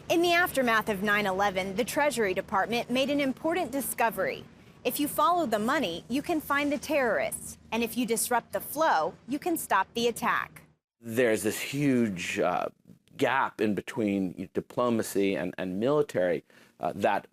In the aftermath of 9/11, the Treasury Department made an important discovery. If you follow the money, you can find the terrorists. And if you disrupt the flow, you can stop the attack. There's this huge gap in between diplomacy and military that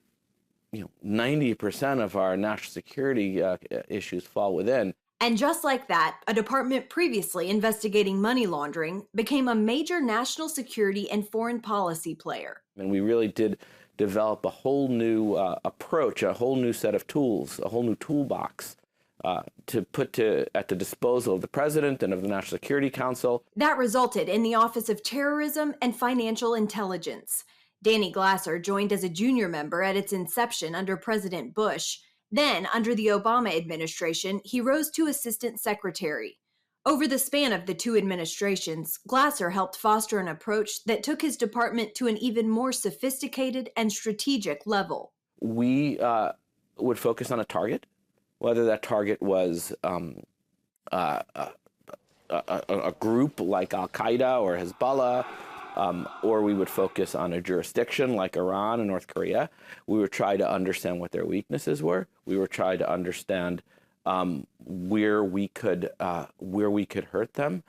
90% of our national security issues fall within. And just like that, a department previously investigating money laundering became a major national security and foreign policy player. And we really did develop a whole new approach, a whole new set of tools, a whole new toolbox to put at the disposal of the president and of the National Security Council. That resulted in the Office of Terrorism and Financial Intelligence. Danny Glasser joined as a junior member at its inception under President Bush. Then, under the Obama administration, he rose to assistant secretary. Over the span of the two administrations, Glasser helped foster an approach that took his department to an even more sophisticated and strategic level. We would focus on a target, whether that target was a group like Al-Qaeda or Hezbollah, or we would focus on a jurisdiction like Iran and North Korea. We would try to understand what their weaknesses were. We would try to understand where we could hurt them,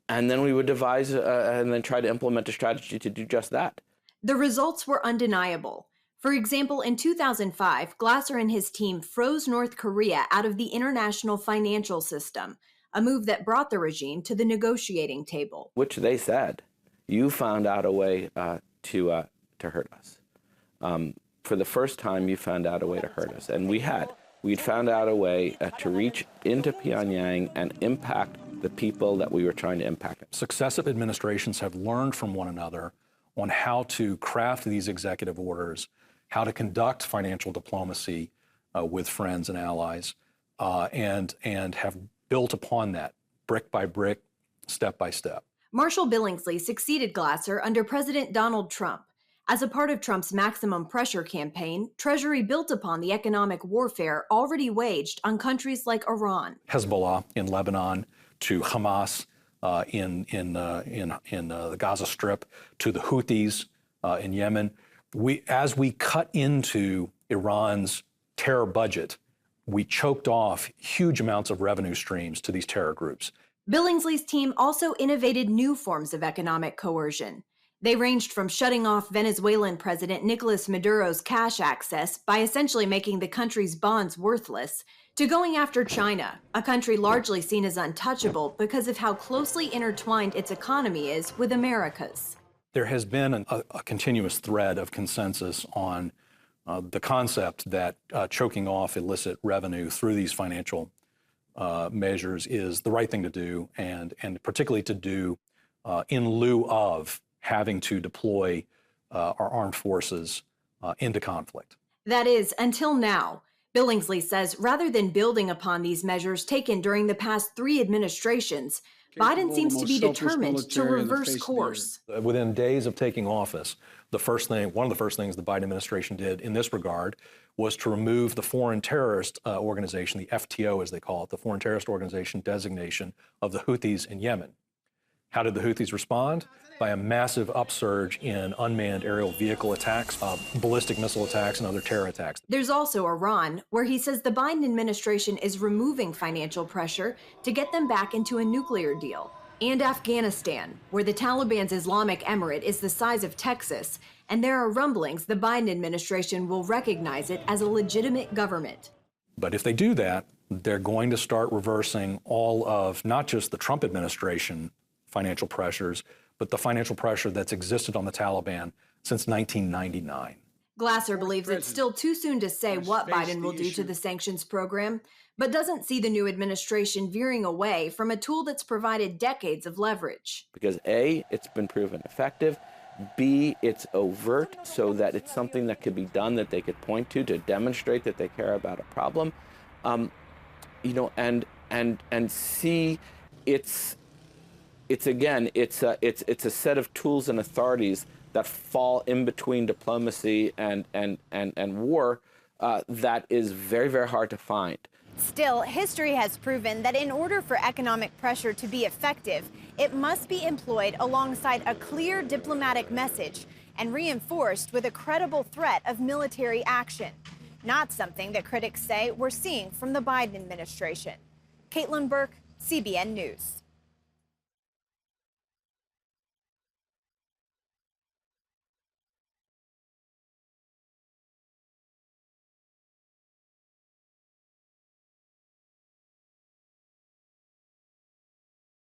and then we would devise and then try to implement a strategy to do just that. The results were undeniable. For example, in 2005, Glasser and his team froze North Korea out of the international financial system, a move that brought the regime to the negotiating table. Which they said, you found out a way to hurt us. For the first time, you found out a way to hurt us, and we'd found out a way to reach into Pyongyang and impact the people that we were trying to impact. Successive administrations have learned from one another on how to craft these executive orders, how to conduct financial diplomacy with friends and allies, and have built upon that brick by brick, step by step. Marshall Billingsley succeeded Glasser under President Donald Trump. As a part of Trump's maximum pressure campaign, Treasury built upon the economic warfare already waged on countries like Iran, Hezbollah in Lebanon, to Hamas in the Gaza Strip, to the Houthis in Yemen. As we cut into Iran's terror budget, we choked off huge amounts of revenue streams to these terror groups. Billingsley's team also innovated new forms of economic coercion. They ranged from shutting off Venezuelan President Nicolas Maduro's cash access by essentially making the country's bonds worthless, to going after China, a country largely seen as untouchable because of how closely intertwined its economy is with America's. There has been a continuous thread of consensus on the concept that choking off illicit revenue through these financial measures is the right thing to do, and particularly to do in lieu of having to deploy our armed forces into conflict. That is, until now. Billingsley says rather than building upon these measures taken during the past 3 administrations, Biden seems to be determined to reverse course. Within days of taking office, one of the first things the Biden administration did in this regard was to remove the foreign terrorist organization, the FTO as they call it, the foreign terrorist organization designation of the Houthis in Yemen. How did the Houthis respond? By a massive upsurge in unmanned aerial vehicle attacks, ballistic missile attacks, and other terror attacks. There's also Iran, where he says the Biden administration is removing financial pressure to get them back into a nuclear deal. And Afghanistan, where the Taliban's Islamic Emirate is the size of Texas, and there are rumblings the Biden administration will recognize it as a legitimate government. But if they do that, they're going to start reversing all of not just the Trump administration financial pressures, but the financial pressure that's existed on the Taliban since 1999. Glasser believes it's still too soon to say what Biden will do to the sanctions program, but doesn't see the new administration veering away from a tool that's provided decades of leverage. Because A, it's been proven effective. B, it's overt so that it's something that could be done that they could point to demonstrate that they care about a problem. And C, it's a set of tools and authorities that fall in between diplomacy and war that is very, very hard to find. Still, history has proven that in order for economic pressure to be effective, it must be employed alongside a clear diplomatic message and reinforced with a credible threat of military action. Not something that critics say we're seeing from the Biden administration. Caitlin Burke, CBN News.